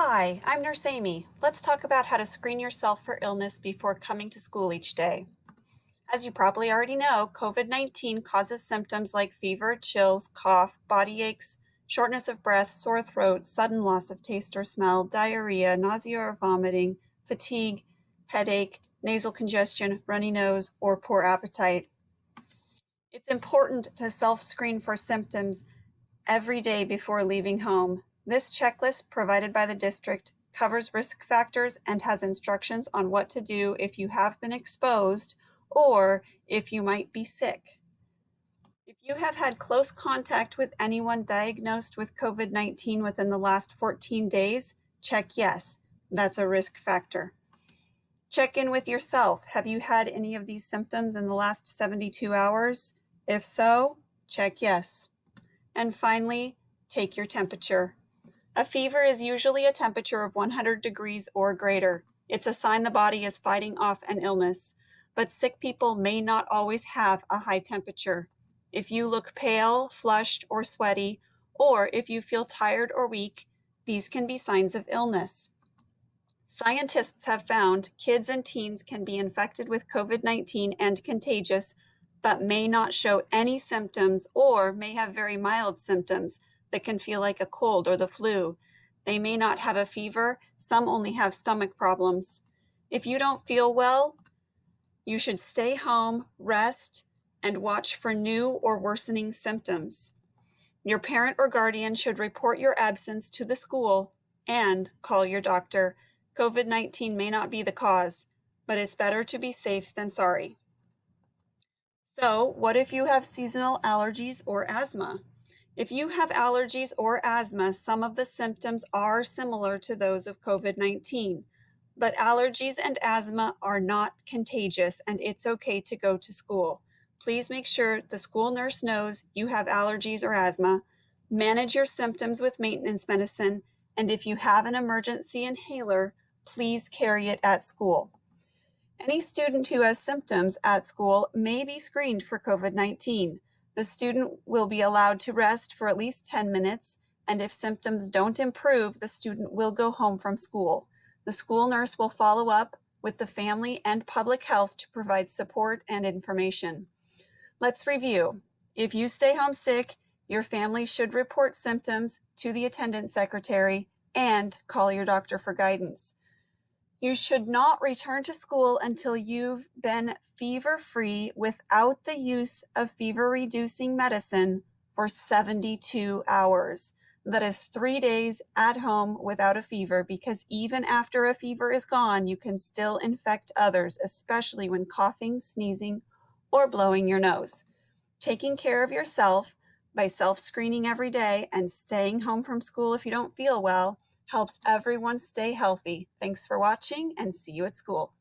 Hi, I'm Nurse Amy. Let's talk about how to screen yourself for illness before coming to school each day. As you probably already know, COVID-19 causes symptoms like fever, chills, cough, body aches, shortness of breath, sore throat, sudden loss of taste or smell, diarrhea, nausea or vomiting, fatigue, headache, nasal congestion, runny nose, or poor appetite. It's important to self-screen for symptoms every day before leaving home. This checklist, provided by the district, covers risk factors and has instructions on what to do if you have been exposed or if you might be sick. If you have had close contact with anyone diagnosed with COVID-19 within the last 14 days, check yes. That's a risk factor. Check in with yourself. Have you had any of these symptoms in the last 72 hours? If so, check yes. And finally, take your temperature. A fever is usually a temperature of 100 degrees or greater. It's a sign the body is fighting off an illness. But sick people may not always have a high temperature. If you look pale, flushed, or sweaty, or if you feel tired or weak, these can be signs of illness. Scientists have found kids and teens can be infected with COVID-19 and contagious, but may not show any symptoms or may have very mild symptoms that can feel like a cold or the flu. They may not have a fever. Some only have stomach problems. If you don't feel well, you should stay home, rest, and watch for new or worsening symptoms. Your parent or guardian should report your absence to the school and call your doctor. COVID-19 may not be the cause, but it's better to be safe than sorry. So, what if you have seasonal allergies or asthma? If you have allergies or asthma, some of the symptoms are similar to those of COVID-19, but allergies and asthma are not contagious and it's okay to go to school. Please make sure the school nurse knows you have allergies or asthma. Manage your symptoms with maintenance medicine, and if you have an emergency inhaler, please carry it at school. Any student who has symptoms at school may be screened for COVID-19. The student will be allowed to rest for at least 10 minutes, and if symptoms don't improve, the student will go home from school. The school nurse will follow up with the family and public health to provide support and information. Let's review. If you stay home sick, your family should report symptoms to the attendance secretary and call your doctor for guidance. You should not return to school until you've been fever-free without the use of fever-reducing medicine for 72 hours. That is 3 days at home without a fever, because even after a fever is gone, you can still infect others, especially when coughing, sneezing, or blowing your nose. Taking care of yourself by self-screening every day and staying home from school if you don't feel well helps everyone stay healthy. Thanks for watching and see you at school.